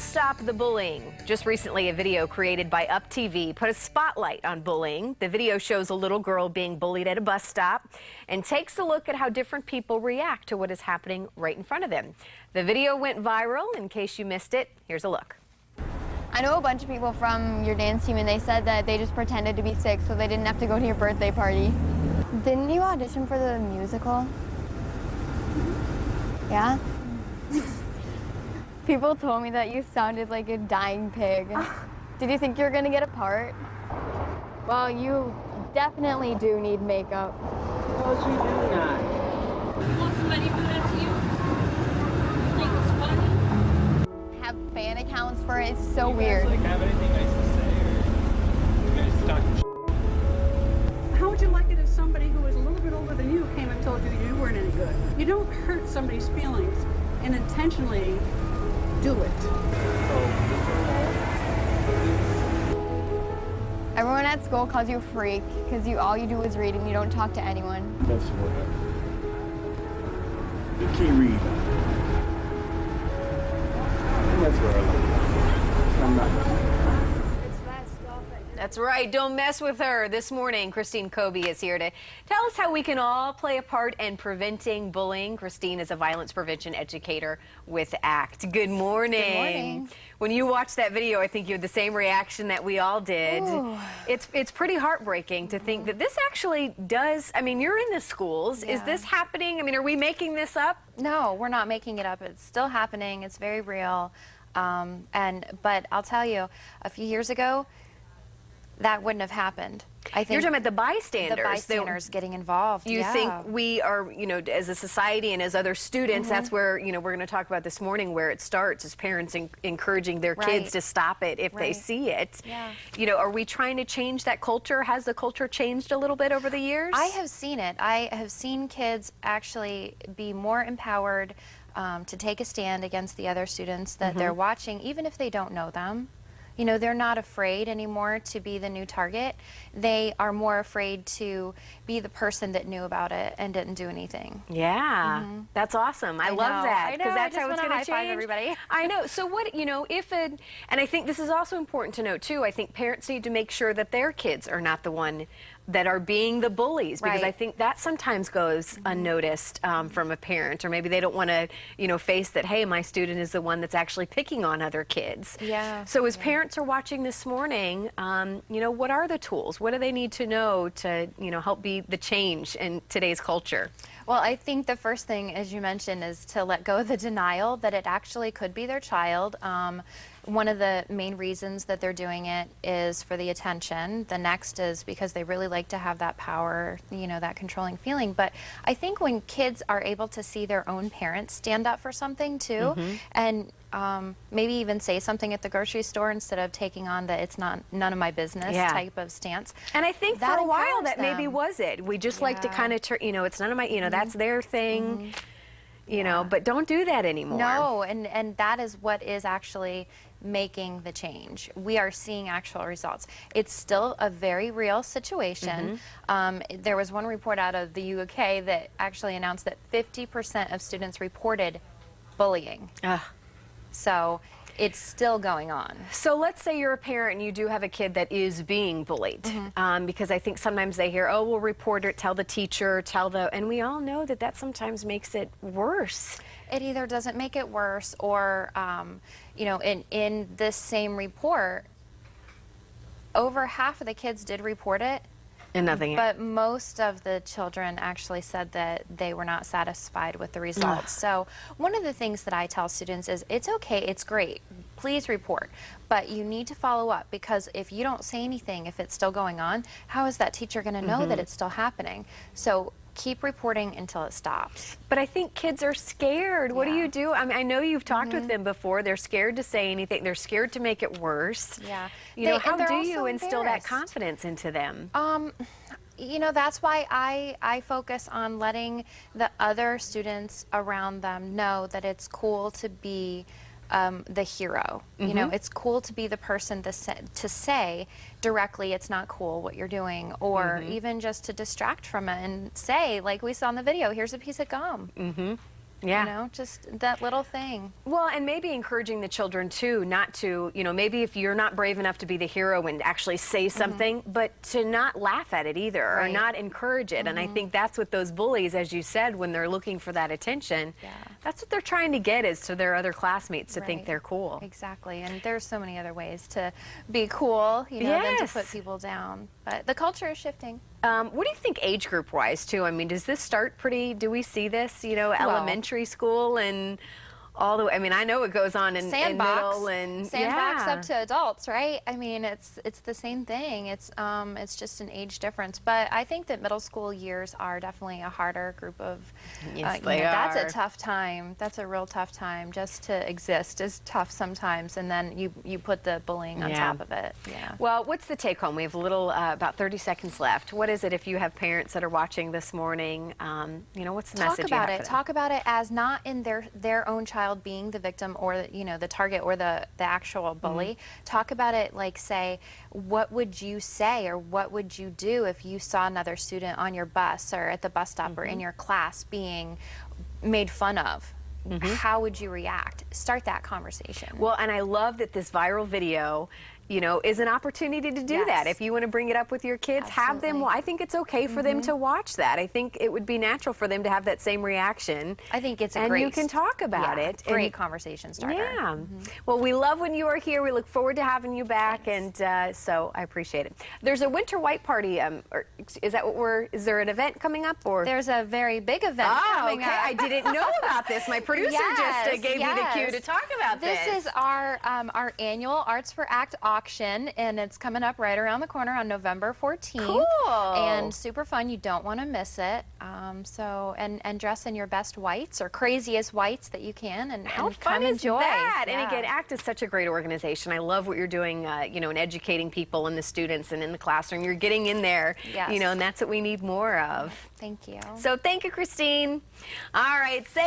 stop the bullying? Just recently, a video created by Up TV put a spotlight on bullying. The video shows a little girl being bullied at a bus stop and takes a look at how different people react to what is happening right in front of them. The video went viral. In case you missed it, here's a look. I know a bunch of people from your dance team, and they said that they just pretended to be sick so they didn't have to go to your birthday party. Didn't you audition for the musical? Yeah? People told me that you sounded like a dying pig. Did you think you were going to get a part? Well, you definitely do need makeup. How'd you do that? You want somebody to do that to you? You think it's funny? Have fan accounts for it. It's so weird. Like, have anything nice to say, or you guys talking shit? How would you like it if somebody who was a little bit older than you came and told you you weren't any good? You don't hurt somebody's feelings and intentionally do it. Everyone at school calls you a freak because all you do is read and you don't talk to anyone. That's what you can't read. That's where I'm not. That's right. Don't mess with her. This morning, Christine Kobe is here to tell us how we can all play a part in preventing bullying. Christine is a violence prevention educator with ACT. Good morning. Good morning. When you watched that video, I think you had the same reaction that we all did. Ooh. It's pretty heartbreaking to think that this actually does. I mean, you're in the schools. Yeah. Is this happening? I mean, are we making this up? No, we're not making it up. It's still happening. It's very real. But I'll tell you, a few years ago, that wouldn't have happened. I think You're talking about the bystanders. the bystanders getting involved. You yeah. think we are, as a society and as other students, that's where, we're going to talk about this morning where it starts, as parents encouraging their kids to stop it if they see it. Yeah. Are we trying to change that culture? Has the culture changed a little bit over the years? I have seen it. I have seen kids actually be more empowered to take a stand against the other students that they're watching, even if they don't know them. They're not afraid anymore to be the new target. They are more afraid to be the person that knew about it and didn't do anything. Yeah, that's awesome. I love that because that's how it's going to change. High five everybody. I know. So what, and I think this is also important to note too. I think parents need to make sure that their kids are not the one that are being the bullies, because I think that sometimes goes unnoticed from a parent, or maybe they don't want to, face that, hey, my student is the one that's actually picking on other kids. Yeah. So as parents are watching this morning, what are the tools? What do they need to know to, help be the change in today's culture? Well, I think the first thing, as you mentioned, is to let go of the denial that it actually could be their child. One of the main reasons that they're doing it is for the attention. The next is because they really like to have that power, that controlling feeling. But I think when kids are able to see their own parents stand up for something too, and maybe even say something at the grocery store instead of taking on the it's none of my business type of stance. And I think for a while that maybe was it. We just like to kind of turn, it's none of my, that's their thing. But don't do that anymore. No, and that is what is actually making the change. We are seeing actual results. It's still a very real situation. There was one report out of the UK that actually announced that 50% of students reported bullying. So it's still going on. So let's say you're a parent and you do have a kid that is being bullied, because I think sometimes they hear, oh, we'll report it, tell the teacher, and we all know that that sometimes makes it worse. It either doesn't make it worse or, in this same report, over half of the kids did report it. And nothing. But most of the children actually said that they were not satisfied with the results. So one of the things that I tell students is it's okay, it's great, please report, but you need to follow up, because if you don't say anything, if it's still going on, how is that teacher going to know that it's still happening? So keep reporting until it stops. But I think kids are scared. What do you do? I mean, I know you've talked with them before. They're scared to say anything. They're scared to make it worse. Yeah. How do you instill that confidence into them? That's why I focus on letting the other students around them know that it's cool to be the hero. You know, it's cool to be the person to say directly it's not cool what you're doing, or even just to distract from it and say, like we saw in the video, here's a piece of gum. Yeah. You know, just that little thing. Well, and maybe encouraging the children too, not to, you know, maybe if you're not brave enough to be the hero and actually say something, but to not laugh at it either, or Right. not encourage it. And I think that's what those bullies, as you said, when they're looking for that attention, Yeah. that's what they're trying to get, is to their other classmates to think Right. they're cool. Exactly, and there's so many other ways to be cool, you know, than to Yes. put people down. But the culture is shifting. What do you think age group wise too? I mean, does this start pretty, do we see this, you know, elementary school and all the way, I mean, I know it goes on in middle and sandbox yeah. up to adults, right? I mean, it's the same thing. It's just an age difference. But I think that middle school years are definitely a harder group of. Yes, you they know, that's are. a tough time. That's a real tough time. Just to exist is tough sometimes, and then you put the bullying on Yeah. top of it. Yeah. Well, what's the take home? We have a little, about 30 seconds left. What is it if you have parents that are watching this morning? You know, what's the message you have for them? Talk about it as not in their own child being the victim or, you know, the target or the actual bully. Talk about it like, say, what would you say or what would you do if you saw another student on your bus or at the bus stop or in your class being made fun of? How would you react? Start that conversation. Well, and I love that this viral video, you know, is an opportunity to do Yes. that. If you want to bring it up with your kids, have them. Absolutely. Well, I think it's okay for them to watch that. I think it would be natural for them to have that same reaction. I think it's a and great. you can talk about yeah, it. Great And- conversation starter. Yeah. Well, we love when you are here. We look forward to having you back, and so I appreciate it. There's a winter white party. Or is that what we're? Is there an event coming up? Or There's a very big event oh, coming okay. up. I didn't know about this. My producer just gave me the cue to yes. talk about this. This is our annual Arts for Act auction, and it's coming up right around the corner on November 14th. Cool. And super fun. You don't want to miss it. And dress in your best whites or craziest whites that you can, and How come fun is enjoy. that? And Yeah. again, ACT is such a great organization. I love what you're doing, you know, in educating people and the students and in the classroom. You're getting in there, Yes. you know, and that's what we need more of. Thank you. So thank you, Christine. All right, say